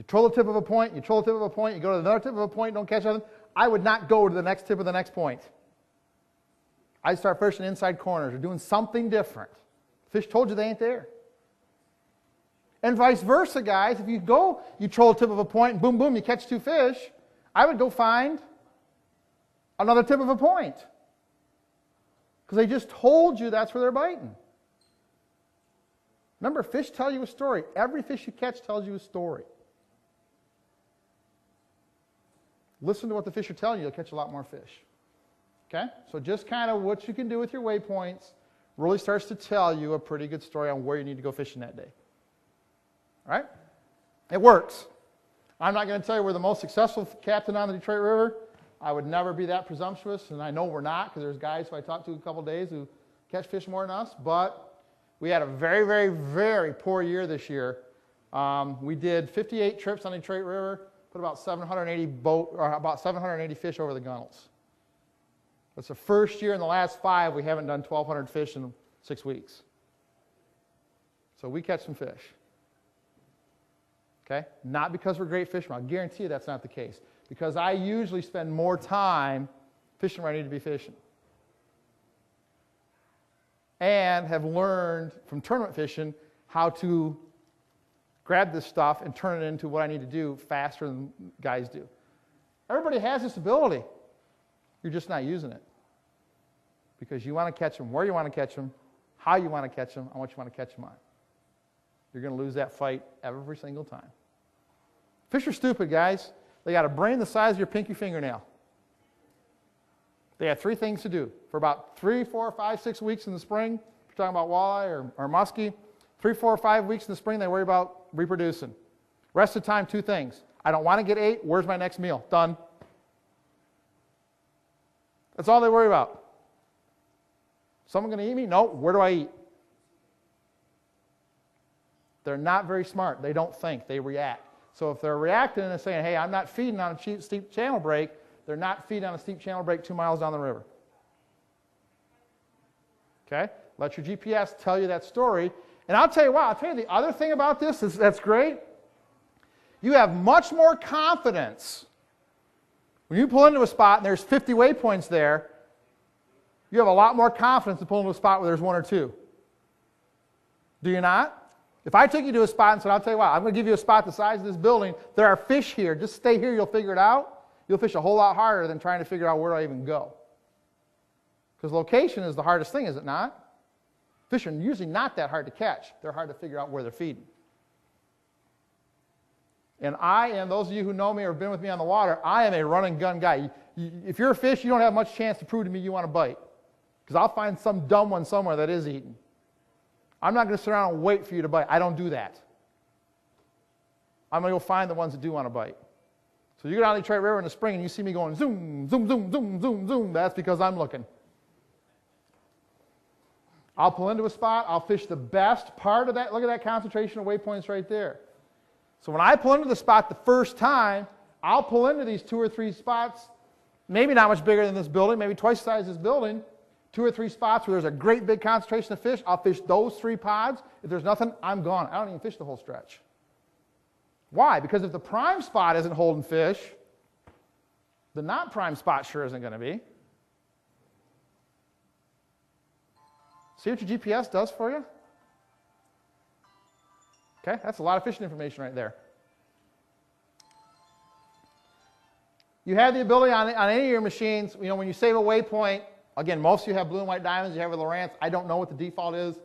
You troll the tip of a point, you troll the tip of a point, you go to another tip of a point, don't catch nothing. I would not go to the next tip of the next point. I'd start fishing inside corners or doing something different. Fish told you they ain't there. And vice versa, guys. If you go, you troll the tip of a point, and boom, boom, you catch 2 fish, I would go find another tip of a point. Because they just told you that's where they're biting. Remember, fish tell you a story. Every fish you catch tells you a story. Listen to what the fish are telling you, you'll catch a lot more fish. Okay? So just kind of what you can do with your waypoints really starts to tell you a pretty good story on where you need to go fishing that day. All right? It works. I'm not going to tell you we're the most successful captain on the Detroit River. I would never be that presumptuous, and I know we're not, because there's guys who I talked to a couple days who catch fish more than us, but we had a very, very, very poor year this year. We did 58 trips on the Detroit River, put about 780 fish over the gunnels. That's the first year in the last 5 we haven't done 1,200 fish in 6 weeks. So we catch some fish. Okay? Not because we're great fishermen. I'll guarantee you that's not the case. Because I usually spend more time fishing where I need to be fishing. And have learned from tournament fishing how to grab this stuff and turn it into what I need to do faster than guys do. Everybody has this ability. You're just not using it. Because you want to catch them where you want to catch them, how you want to catch them, and what you want to catch them on. You're going to lose that fight every single time. Fish are stupid, guys. They got a brain the size of your pinky fingernail. They have 3 things to do. For about 3, 4, 5, 6 weeks in the spring, if you're talking about walleye or muskie, 3, 4, 5 weeks in the spring, they worry about reproducing. Rest of the time, 2 things. I don't want to get ate. Where's my next meal? Done. That's all they worry about. Someone going to eat me? No. Where do I eat? They're not very smart. They don't think. They react. So if they're reacting and saying, hey, I'm not feeding on a steep channel break, they're not feeding on a steep channel break 2 miles down the river. Okay? Let your GPS tell you that story. And I'll tell you what, the other thing about this is that's great. You have much more confidence. When you pull into a spot and there's 50 waypoints there, you have a lot more confidence to pull into a spot where there's 1 or 2. Do you not? If I took you to a spot and said, I'll tell you what, I'm going to give you a spot the size of this building, there are fish here, just stay here, you'll figure it out, you'll fish a whole lot harder than trying to figure out where do I even go. Because location is the hardest thing, is it not? Fish are usually not that hard to catch. They're hard to figure out where they're feeding. And I am, those of you who know me or have been with me on the water, I am a run and gun guy. If you're a fish, you don't have much chance to prove to me you want to bite. Because I'll find some dumb one somewhere that is eating. I'm not going to sit around and wait for you to bite. I don't do that. I'm going to go find the ones that do want to bite. So you go down the Detroit River in the spring and you see me going zoom, zoom, zoom, zoom, zoom, zoom. That's because I'm looking. I'll pull into a spot. I'll fish the best part of that. Look at that concentration of waypoints right there. So when I pull into the spot the first time, I'll pull into these 2 or 3 spots, maybe not much bigger than this building, maybe twice the size of this building, 2 or 3 spots where there's a great big concentration of fish. I'll fish those 3 pods. If there's nothing, I'm gone. I don't even fish the whole stretch. Why? Because if the prime spot isn't holding fish, the not prime spot sure isn't going to be. See what your GPS does for you? Okay, that's a lot of fishing information right there. You have the ability on any of your machines, when you save a waypoint, again, most of you have blue and white diamonds, you have a lowrance. I don't know what the default is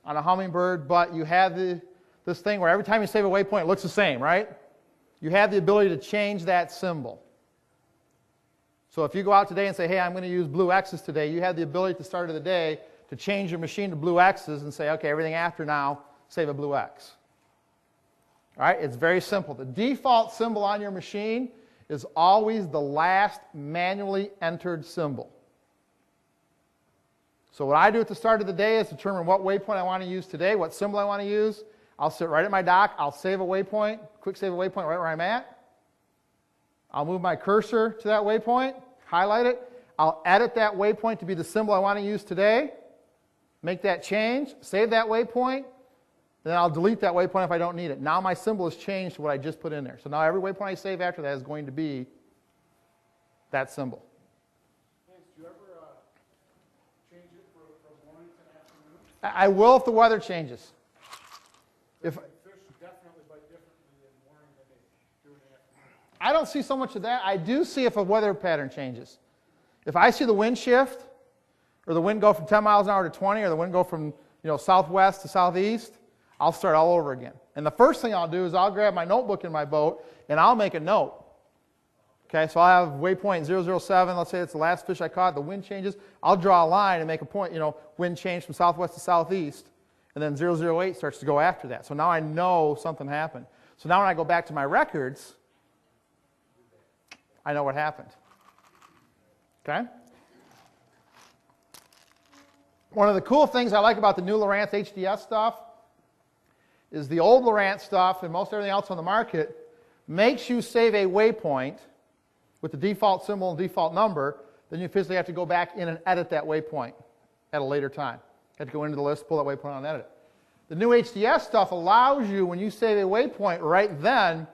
on a hummingbird, but you have this thing where every time you save a waypoint, it looks the same, right? You have the ability to change that symbol. So if you go out today and say, hey, I'm going to use blue X's today, you have the ability at the start of the day to change your machine to blue X's and say, okay, everything after now, save a blue X. All right, it's very simple. The default symbol on your machine is always the last manually entered symbol. So what I do at the start of the day is determine what waypoint I want to use today, what symbol I want to use. I'll sit right at my dock. I'll save a waypoint, quick save a waypoint right where I'm at. I'll move my cursor to that waypoint, highlight it. I'll edit that waypoint to be the symbol I want to use today. Make that change, save that waypoint, And then I'll delete that waypoint if I don't need it. Now my symbol has changed to what I just put in there. So now every waypoint I save after that is going to be that symbol. Lance, do you ever change it from morning to afternoon? I will if the weather changes. If Fish definitely bite differently in the morning than they do in the afternoon. I don't see so much of that. I do see if a weather pattern changes. If I see the wind shift, or the wind go from 10 miles an hour to 20, or the wind go from southwest to southeast, I'll start all over again. And the first thing I'll do is I'll grab my notebook in my boat, and I'll make a note. Okay, so I'll have waypoint 007, let's say it's the last fish I caught, the wind changes. I'll draw a line and make a point, wind change from southwest to southeast, and then 008 starts to go after that. So now I know something happened. So now when I go back to my records, I know what happened. Okay? One of the cool things I like about the new lowrance HDS stuff is the old lowrance stuff and most everything else on the market makes you save a waypoint with the default symbol and default number. Then you physically have to go back in and edit that waypoint at a later time. You have to go into the list, pull that waypoint out and edit it. The new HDS stuff allows you, when you save a waypoint right then,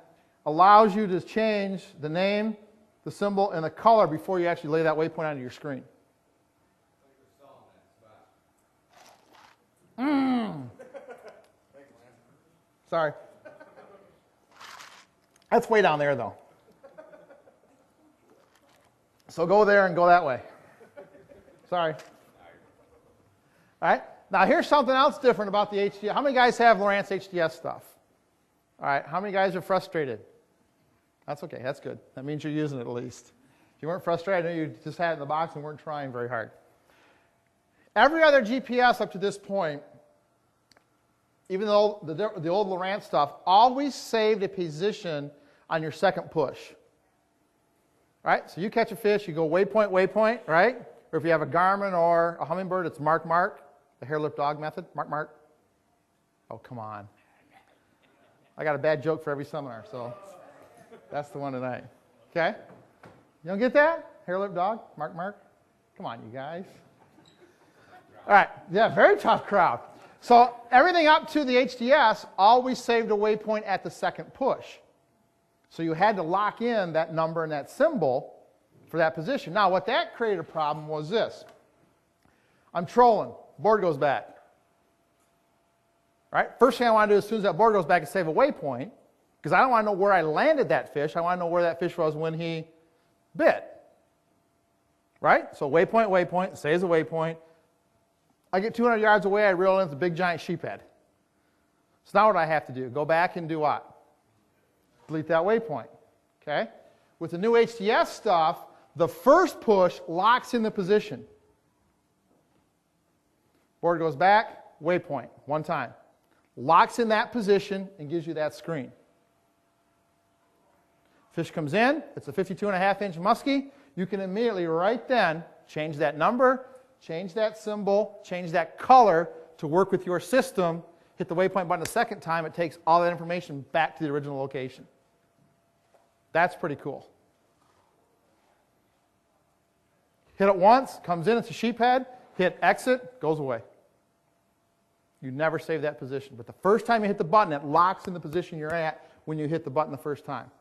allows you to change the name, the symbol, and the color before you actually lay that waypoint onto your screen. Sorry. That's way down there, though. So go there and go that way. Sorry. All right. Now here's something else different about the HDS. How many guys have lowrance HDS stuff? All right. How many guys are frustrated? That's okay. That's good. That means you're using it at least. If you weren't frustrated, I know you just had it in the box and weren't trying very hard. Every other GPS up to this point, even though the old lowrance stuff, always saved a position on your second push. Right? So you catch a fish, you go waypoint, waypoint, right? Or if you have a Garmin or a Humminbird, it's mark, mark, the hair-lip dog method, mark, mark. Oh, come on. I got a bad joke for every seminar, so that's the one tonight. Okay? You don't get that? Hair-lip dog, mark, mark? Come on, you guys. All right. Yeah, very tough crowd. So everything up to the HDS always saved a waypoint at the second push. So you had to lock in that number and that symbol for that position. Now, what that created a problem was this. I'm trolling. Board goes back. All right? First thing I want to do as soon as that board goes back is save a waypoint, because I don't want to know where I landed that fish. I want to know where that fish was when he bit. Right? So waypoint, waypoint, saves a waypoint. I get 200 yards away, I reel in, it's a big giant sheephead. So now what do I have to do? Go back and do what? Delete that waypoint. Okay? With the new HDS stuff, the first push locks in the position. Board goes back, waypoint, one time. Locks in that position and gives you that screen. Fish comes in, it's a 52.5-inch muskie. You can immediately, right then, change that number, change that symbol, change that color to work with your system. Hit the waypoint button a second time, it takes all that information back to the original location. That's pretty cool. Hit it once, comes in, it's a sheephead. Hit exit, goes away. You never save that position. But the first time you hit the button, it locks in the position you're at when you hit the button the first time.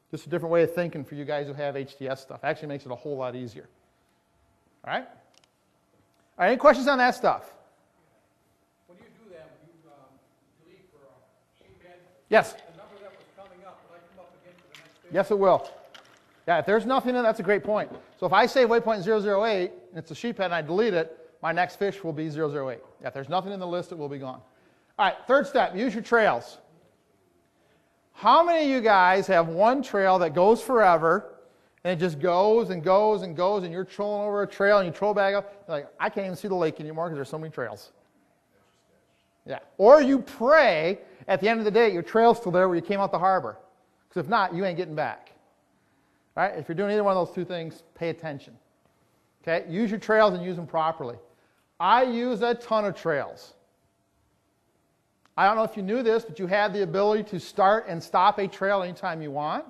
Just a different way of thinking for you guys who have HDS stuff. Actually makes it a whole lot easier. All right? All right, any questions on that stuff? When you do that, when you delete for a sheephead, Yes. the number that was coming up, will I come up again for the next fish? Yes, it will. Yeah, if there's nothing in it, that's a great point. So if I save waypoint 008, and it's a sheephead, and I delete it, my next fish will be 008. Yeah, if there's nothing in the list, it will be gone. All right, third step, use your trails. How many of you guys have one trail that goes forever, and it just goes and goes and goes, and you're trolling over a trail, and you troll back up, you're like, I can't even see the lake anymore because there's so many trails. Yeah. Or you pray at the end of the day, your trail's still there where you came out the harbor. Because if not, you ain't getting back. All right? If you're doing either one of those two things, pay attention. Okay? Use your trails and use them properly. I use a ton of trails. I don't know if you knew this, but you have the ability to start and stop a trail anytime you want.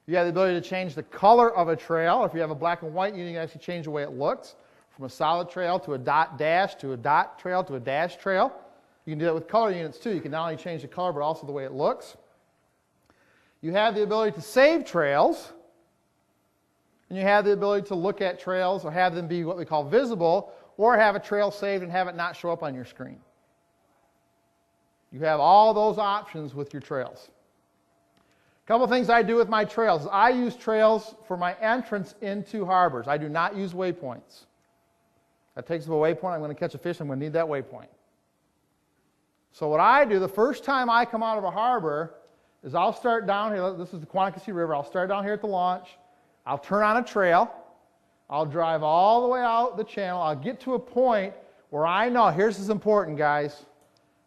You have the ability to change the color of a trail. If you have a black and white, you can actually change the way it looks. From a solid trail to a dot dash to a dot trail to a dash trail. You can do that with color units too. You can not only change the color, but also the way it looks. You have the ability to save trails, and you have the ability to look at trails or have them be what we call visible, or have a trail saved and have it not show up on your screen. You have all those options with your trails. A couple things I do with my trails. I use trails for my entrance into harbors. I do not use waypoints. That takes up a waypoint. I'm going to catch a fish. I'm going to need that waypoint. So what I do the first time I come out of a harbor is I'll start down here. This is the Quanakee River. I'll start down here at the launch. I'll turn on a trail. I'll drive all the way out the channel. I'll get to a point where I know, here's what's important, guys.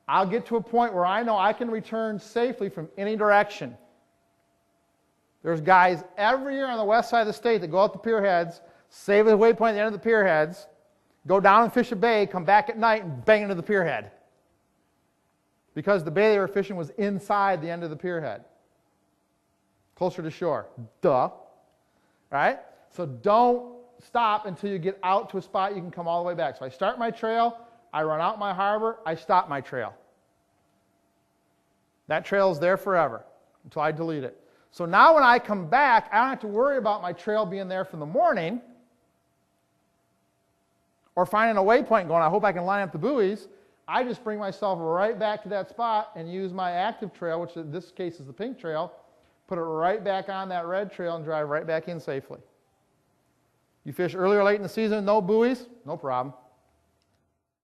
I'll get to a point where I know I can return safely from any direction. There's guys every year on the west side of the state that go out the pier heads, save a waypoint at the end of the pier heads, go down and fish a bay, come back at night and bang into the pier head. Because the bay they were fishing was inside the end of the pier head. Closer to shore. Duh. All right? So don't stop until you get out to a spot you can come all the way back. So I start my trail, I run out my harbor, I stop my trail. That trail is there forever until I delete it. So now when I come back, I don't have to worry about my trail being there from the morning or finding a waypoint going, I hope I can line up the buoys. I just bring myself right back to that spot and use my active trail, which in this case is the pink trail, put it right back on that red trail and drive right back in safely. You fish early or late in the season, no buoys, no problem.